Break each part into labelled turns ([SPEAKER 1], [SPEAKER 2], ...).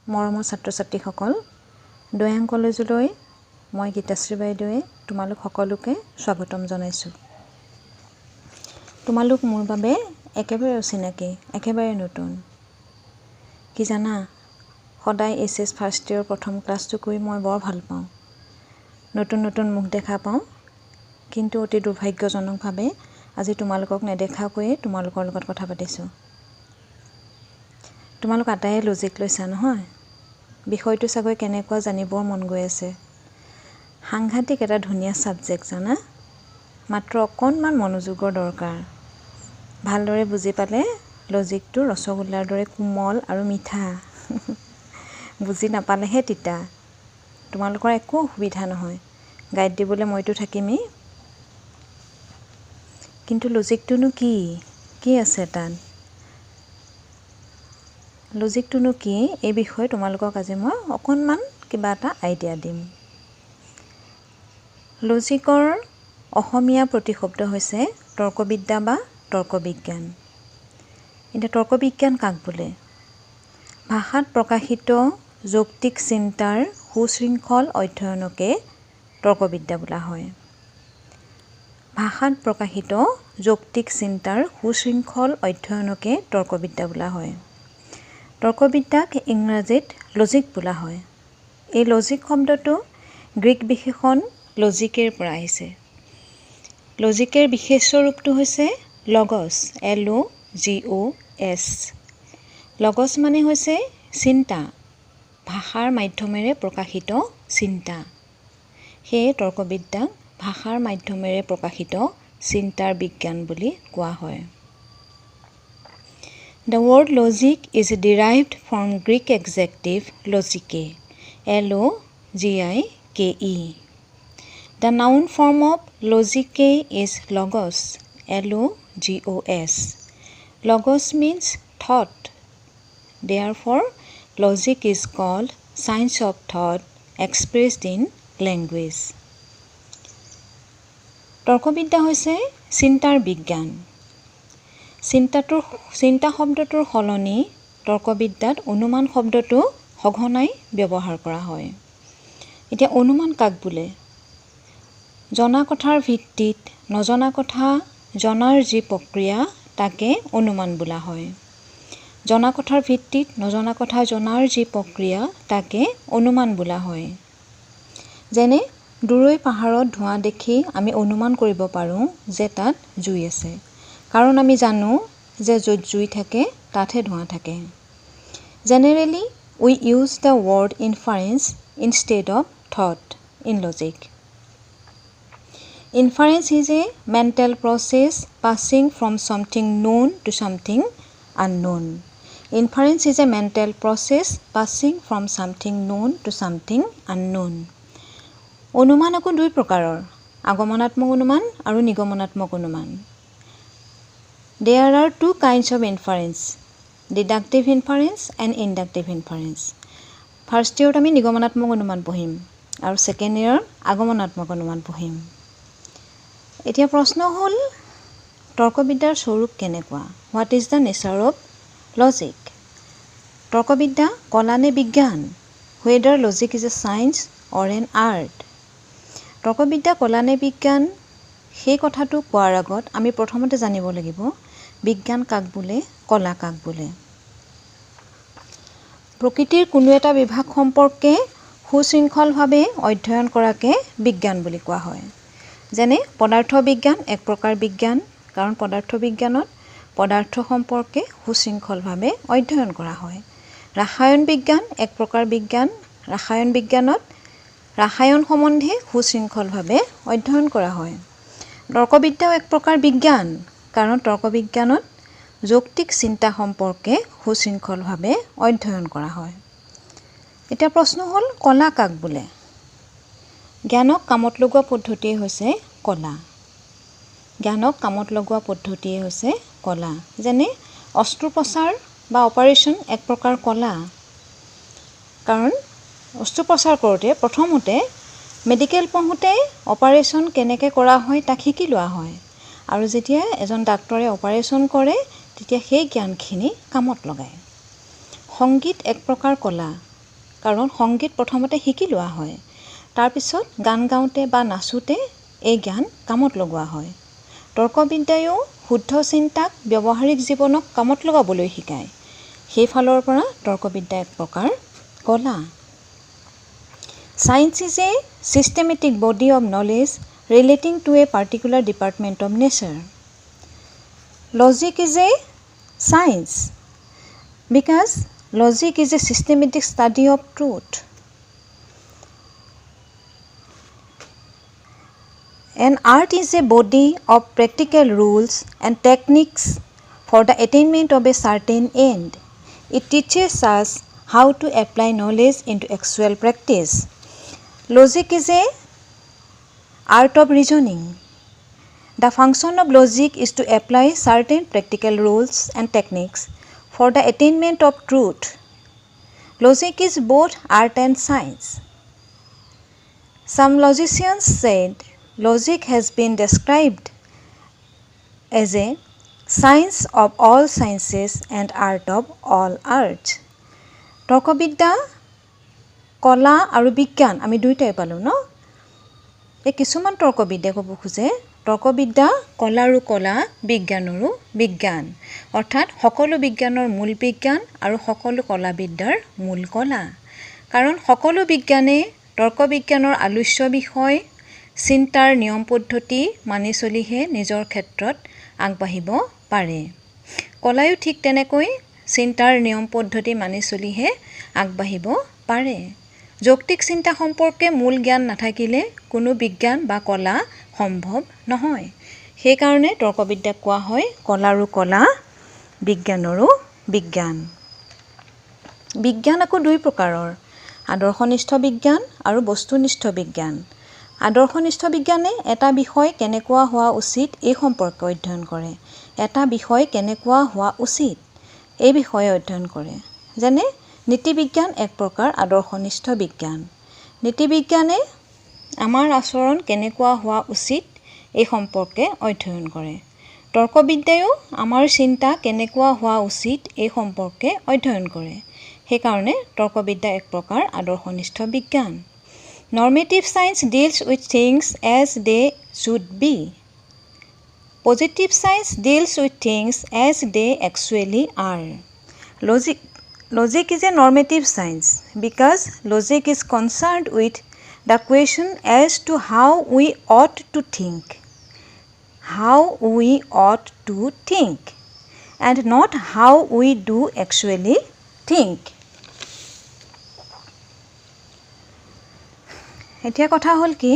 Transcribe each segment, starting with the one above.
[SPEAKER 1] মৰমৰ ছাত্ৰ-ছাত্ৰীসকল, দৈয়াং কলেজলৈ মই গীতাশ্ৰী বাইদেৱে তোমালোক সকলোকে স্বাগতম জনাইছোঁ। তোমালোক মোৰ বাবে একেবাৰে অচিনাকি, একেবাৰে নতুন। কি জানা, সদায় SS ফাৰ্ষ্ট ইয়েৰ প্ৰথম ক্লাছটো কৰি মই বৰ ভাল পাওঁ। নতুন নতুন মুখ দেখা পাওঁ, কিন্তু অতি দুৰ্ভাগ্যজনকভাৱে আজি তোমালোকক নেদেখাকৈয়ে তোমালোকৰ লগত কথা পাতিছোঁ। তোমালোক আটাইয়ে লজিক লৈছা নহয়? বিষয়টো চাগৈ কেনেকুৱা জানিবৰ মন গৈ আছে। সাংঘাতিক এটা ধুনীয়া ছাবজেক্ট জানা, মাত্ৰ অকণমান মনোযোগৰ দৰকাৰ। ভালদৰে বুজি পালে লজিকটো ৰসগোল্লাৰ দৰে কোমল আৰু মিঠা। বুজি নাপালেহে তিতা। তোমালোকৰ একো অসুবিধা নহয়, গাইড দিবলৈ মইতো থাকিমেই। কিন্তু লজিকটোনো কি আছে তাত? লজিকটোনো কি এই বিষয়ে তোমালোকক আজি মই অকণমান কিবা এটা আইডিয়া দিম। লজিকৰ অসমীয়া প্ৰতিশব্দ হৈছে তৰ্কবিদ্যা বা তৰ্কবিজ্ঞান। এতিয়া তৰ্কবিজ্ঞান কাক বোলে? ভাষাত প্ৰকাশিত যৌক্তিক চিন্তাৰ সুশৃংখল অধ্যয়নকে তৰ্কবিদ্যা বোলা হয়। ভাষাত প্ৰকাশিত যৌক্তিক চিন্তাৰ সুশৃংখল অধ্যয়নকে তৰ্কবিদ্যা বোলা হয়। তৰ্কবিদ্যাক ইংৰাজীত লজিক বোলা হয়। এই লজিক শব্দটো গ্ৰীক বিশেষণ লজিকেৰ পৰা আহিছে। লজিকেৰ বিশেষ স্বৰূপটো হৈছে লগছ, LOGOS। লগছ মানে হৈছে চিন্তা, ভাষাৰ মাধ্যমেৰে প্ৰকাশিত চিন্তা। সেয়ে তৰ্কবিদ্যাক ভাষাৰ মাধ্যমেৰে প্ৰকাশিত চিন্তাৰ বিজ্ঞান বুলি কোৱা হয়। The word logic is derived from Greek adjective logike, LOGIKE. The noun form of logike is logos, LOGOS. Logos means thought. Therefore, logic is called science of thought expressed in language. তৰ্কবিদ্যা হৈছে চিন্তাৰ বিজ্ঞান। চিন্তা শব্দটোৰ সলনি তৰ্কবিদ্যাত অনুমান শব্দটো সঘনাই ব্যৱহাৰ কৰা হয়। এতিয়া অনুমান কাক বোলে? জনা কথাৰ ভিত্তিত নজনা কথা জনাৰ যি প্ৰক্ৰিয়া তাকে অনুমান বোলা হয়। জনা কথাৰ ভিত্তিত নজনা কথা জনাৰ যি প্ৰক্ৰিয়া তাকে অনুমান বোলা হয়। যেনে দূৰৈ পাহাৰত ধোঁৱা দেখি আমি অনুমান কৰিব পাৰোঁ যে তাত জুই আছে, কাৰণ আমি জানো যে য'ত জুই থাকে তাতহে ধোঁৱা থাকে। Generally, we use the word inference instead of thought in logic. Inference is a mental process passing from something known to something unknown. Inference is a mental process passing from something known to something unknown. অনুমান আকৌ দুই প্ৰকাৰৰ, আগমনাত্মক অনুমান আৰু নিগমনাত্মক অনুমান। There are two kinds of inference, deductive inference and inductive inference. First year আমি নিগমনাত্মক অনুমান পঢ়িম আৰু ছেকেণ্ড ইয়াৰ আগমনাত্মক অনুমান পঢ়িম। এতিয়া প্ৰশ্ন হ'ল, তৰ্কবিদ্যাৰ স্বৰূপ কেনেকুৱা? What is the nature of logic? তৰ্কবিদ্যা কলা নে বিজ্ঞান? Whether logic is a science or an art? তৰ্কবিদ্যা কলা নে বিজ্ঞান সেই কথাটো কোৱাৰ আগত আমি প্ৰথমতে জানিব লাগিব বিজ্ঞান কাক বোলে, কলা কাক বোলে। প্ৰকৃতিৰ কোনো এটা বিভাগ সম্পৰ্কে সুশৃংখলভাৱে অধ্যয়ন কৰাকে বিজ্ঞান বুলি কোৱা হয়। যেনে পদাৰ্থ বিজ্ঞান এক প্ৰকাৰ বিজ্ঞান, কাৰণ পদাৰ্থ বিজ্ঞানত পদাৰ্থ সম্পৰ্কে সুশৃংখলভাৱে অধ্যয়ন কৰা হয়। ৰাসায়ন বিজ্ঞান এক প্ৰকাৰ বিজ্ঞান, ৰাসায়ন বিজ্ঞানত ৰাসায়ন সম্বন্ধে সুশৃংখলভাৱে অধ্যয়ন কৰা হয়। তৰ্কবিদ্যাও এক প্ৰকাৰ বিজ্ঞান, কাৰণ তৰ্কবিজ্ঞানত যৌক্তিক চিন্তা সম্পৰ্কে সুশৃংখলভাৱে অধ্যয়ন কৰা হয়। এতিয়া প্ৰশ্ন হ'ল, কলা কাক বোলে? জ্ঞানক কামত লগোৱা পদ্ধতিয়ে হৈছে কলা। জ্ঞানক কামত লগোৱা পদ্ধতিয়ে হৈছে কলা। যেনে অস্ত্ৰোপচাৰ বা অপাৰেশ্যন এক প্ৰকাৰ কলা, কাৰণ অস্ত্ৰোপচাৰ কৰোঁতে প্ৰথমতে মেডিকেল পঢ়োঁতে অপাৰেশ্যন কেনেকৈ কৰা হয় তাক শিকি লোৱা হয়, আৰু যেতিয়া এজন ডাক্তৰে অপাৰেশ্যন কৰে তেতিয়া সেই জ্ঞানখিনি কামত লগায়। সংগীত এক প্ৰকাৰ কলা, কাৰণ সংগীত প্ৰথমতে শিকি লোৱা হয় তাৰপিছত গান গাওঁতে বা নাচোঁতে এই জ্ঞান কামত লগোৱা হয় তৰ্কবিদ্যায়ো শুদ্ধ চিন্তাক ব্যৱহাৰিক জীৱনক কামত লগাবলৈ শিকায় সেইফালৰ পৰা তৰ্কবিদ্যা এক প্ৰকাৰ কলা Science is a systematic body of knowledge relating to a particular department of nature. Logic is a science because logic is a systematic study of truth. An art is a body of practical rules and techniques for the attainment of a certain end. It teaches us how to apply knowledge into actual practice. Logic is a art of reasoning. The function of logic is to apply certain practical rules and techniques for the attainment of truth. Logic is both art and science. Some logicians said logic has been described as a science of all sciences and art of all arts. তৰ্কবিদ্যা কলা আৰু বিজ্ঞান আমি দুইটাই পালোঁ ন এই কিছুমান তৰ্কবিদ্যা ক'ব খোজে তৰ্কবিদ্যা কলা আৰু কলা বিজ্ঞানৰো বিজ্ঞান অৰ্থাৎ সকলো বিজ্ঞানৰ মূল বিজ্ঞান আৰু সকলো কলাবিদ্যাৰ মূল কলা কাৰণ সকলো বিজ্ঞানে তৰ্কবিজ্ঞানৰ আলোচ্য বিষয় চিন্তাৰ নিয়ম পদ্ধতি মানি চলিহে নিজৰ ক্ষেত্ৰত আগবাঢ়িব পাৰে কলায়ো ঠিক তেনেকৈ চিন্তাৰ নিয়ম পদ্ধতি মানি চলিহে আগবাঢ়িব পাৰে যৌক্তিক চিন্তা সম্পৰ্কে মূল জ্ঞান নাথাকিলে কোনো বিজ্ঞান বা কলা সম্ভৱ নহয় সেইকাৰণে তৰ্কবিদ্যাক কোৱা হয় কলা আৰু কলা বিজ্ঞানৰো বিজ্ঞান বিজ্ঞান আকৌ দুই প্ৰকাৰৰ আদৰ্শনিষ্ঠ বিজ্ঞান আৰু বস্তুনিষ্ঠ বিজ্ঞান আদৰ্শনিষ্ঠ বিজ্ঞানে এটা বিষয় কেনেকুৱা হোৱা উচিত এই সম্পৰ্কে অধ্যয়ন কৰে এটা বিষয় কেনেকুৱা হোৱা উচিত এই বিষয়ে অধ্যয়ন কৰে যেনে নীতিবিজ্ঞান এক প্ৰকাৰ আদৰ্শনিষ্ঠ বিজ্ঞান নীতিবিজ্ঞানে আমাৰ আচৰণ কেনেকুৱা হোৱা উচিত এই সম্পৰ্কে অধ্যয়ন কৰে তৰ্কবিদ্যায়ো আমাৰ চিন্তা কেনেকুৱা হোৱা উচিত এই সম্পৰ্কে অধ্যয়ন কৰে সেইকাৰণে তৰ্কবিদ্যা এক প্ৰকাৰ আদৰ্শনিষ্ঠ বিজ্ঞান Normative science deals with things as they should be. Positive science deals with things as they actually are. Logic is a normative science because logic is concerned with the question as to how we ought to think. How we ought to think and not how we do actually think. এতিয়া কথা হ'ল কি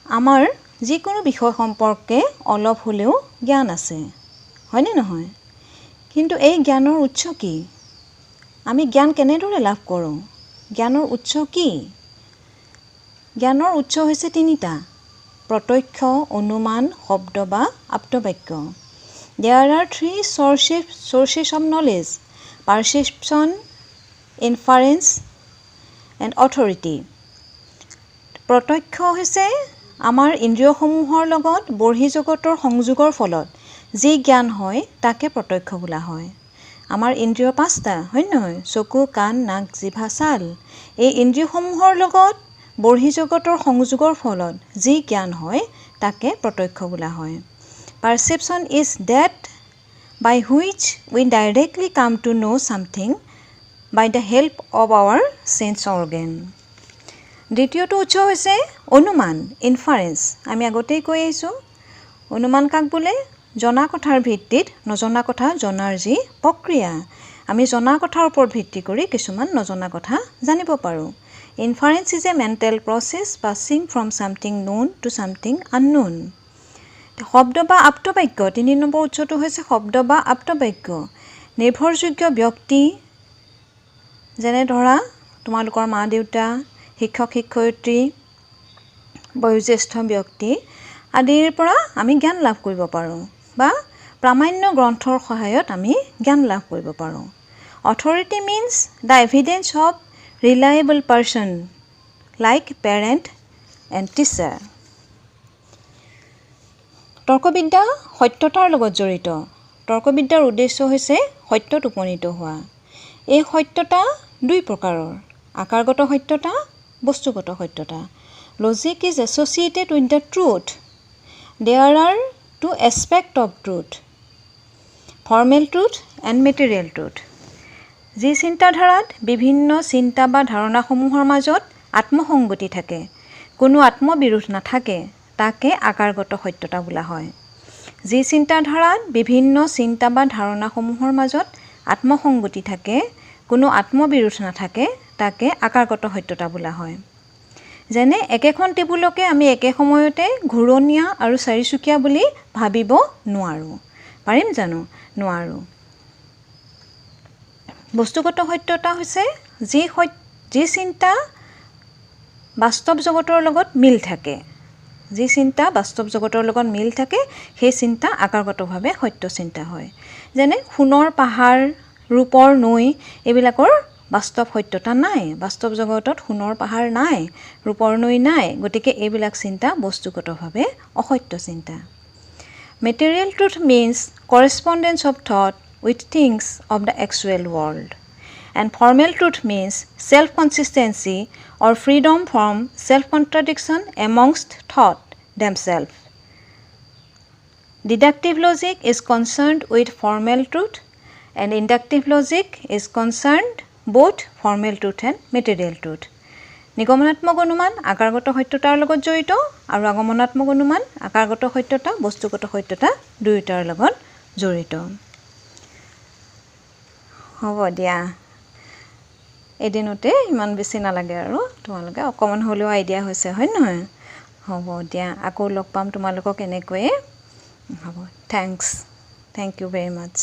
[SPEAKER 1] আমাৰ যিকোনো বিষয় সম্পৰ্কে অলপ হ'লেও জ্ঞান আছে হয়নে নহয় কিন্তু এই জ্ঞানৰ উৎস কি আমি জ্ঞান কেনেদৰে লাভ কৰোঁ জ্ঞানৰ উৎস কি জ্ঞানৰ উৎস হৈছে তিনিটা প্ৰত্যক্ষ অনুমান শব্দ বা আপ্তবাক্য There are three sources of knowledge perception inference and authority প্ৰত্যক্ষ হৈছে আমাৰ ইন্দ্ৰিয়সমূহৰ লগত বৰ্হিজগতৰ সংযোগৰ ফলত যি জ্ঞান হয় তাকে প্ৰত্যক্ষ বোলা হয় আমাৰ ইন্দ্ৰিয় পাঁচটা হয় নহয় চকু কাণ নাক জিভা ছাল এই ইন্দ্ৰিয়সমূহৰ লগত বৰ্হিজগতৰ সংযোগৰ ফলত যি জ্ঞান হয় তাকে প্ৰত্যক্ষ বোলা হয় Perception is that by which we directly come to know something by the help of our sense organ দ্বিতীয়টো উৎস হৈছে অনুমান ইনফাৰেন্স আমি আগতেই কৈ আহিছোঁ অনুমান কাক বোলে জনা কথাৰ ভিত্তিত নজনা কথা জনাৰ যি প্ৰক্ৰিয়া আমি জনা কথাৰ ওপৰত ভিত্তি কৰি কিছুমান নজনা কথা জানিব পাৰোঁ inference is a mental process passing from something known to something unknown শব্দ বা আপ্তবাক্য 3 নম্বৰ উৎসটো হৈছে শব্দ বা আপ্তবাক্য নিৰ্ভৰযোগ্য ব্যক্তি যেনে ধৰা তোমালোকৰ মা দেউতা শিক্ষক শিক্ষয়িত্ৰী বয়োজ্যেষ্ঠ ব্যক্তি আদিৰ পৰা আমি জ্ঞান লাভ কৰিব পাৰোঁ বা প্ৰামাণ্য গ্ৰন্থৰ সহায়ত আমি জ্ঞান লাভ কৰিব পাৰোঁ authority means the evidence of reliable person like parent and teacher তৰ্কবিদ্যা সত্যতাৰ লগত জড়িত তৰ্কবিদ্যাৰ উদ্দেশ্য হৈছে সত্যত উপনীত হোৱা এই সত্যতা দুই প্ৰকাৰৰ আকাৰগত সত্যতা বস্তুগত সত্যতা logic is associated with the truth there are two aspect of truth formal truth and material truth যি চিন্তাধাৰাত বিভিন্ন চিন্তা বা ধাৰণাসমূহৰ মাজত আত্মসংগতি থাকে কোনো আত্মবিৰোধ নাথাকে তাকে আকাৰগত সত্যতা বোলা হয় যি চিন্তাধাৰাত বিভিন্ন চিন্তা বা ধাৰণাসমূহৰ মাজত আত্মসংগতি থাকে কোনো আত্মবিৰোধ নাথাকে তাকে আকাৰগত সত্যতা বোলা হয় যেনে একেখন টেবুলকে আমি একে সময়তে ঘূৰণীয়া আৰু চাৰিচুকীয়া বুলি ভাবিব নোৱাৰোঁ পাৰিম জানো নোৱাৰোঁ বস্তুগত সত্যতা হৈছে যি চিন্তা বাস্তৱ জগতৰ লগত মিল থাকে যি চিন্তা বাস্তৱ জগতৰ লগত মিল থাকে সেই চিন্তা আকাৰগতভাৱে সত্য চিন্তা হয় যেনে সোণৰ পাহাৰ ৰূপৰ নৈ এইবিলাকৰ বাস্তৱ সত্যতা নাই বাস্তৱ জগতত সোণৰ পাহাৰ নাই ৰূপৰ নৈ নাই গতিকে এইবিলাক চিন্তা বস্তুগতভাৱে অসত্য চিন্তা material truth means correspondence of thought with things of the actual world and formal truth means self-consistency or freedom from self-contradiction amongst thought themselves. Deductive logic is concerned with formal truth and inductive logic is concerned both formal truth and material truth. নিগমনাত্মক অনুমান আকাৰগত সত্যতাৰ লগত জড়িত আৰু আগমনাত্মক অনুমান আকাৰগত সত্যতা বস্তুগত সত্যতা দুয়োটাৰ লগত জড়িত হ'ব দিয়া এদিনতে ইমান বেছি নালাগে আৰু তোমালোকে অকণমান হ'লেও আইডিয়া হৈছে হয় নহয় হ'ব দিয়া আকৌ লগ পাম তোমালোকক এনেকৈয়ে হ'ব থেংক ইউ ভেৰি মাছ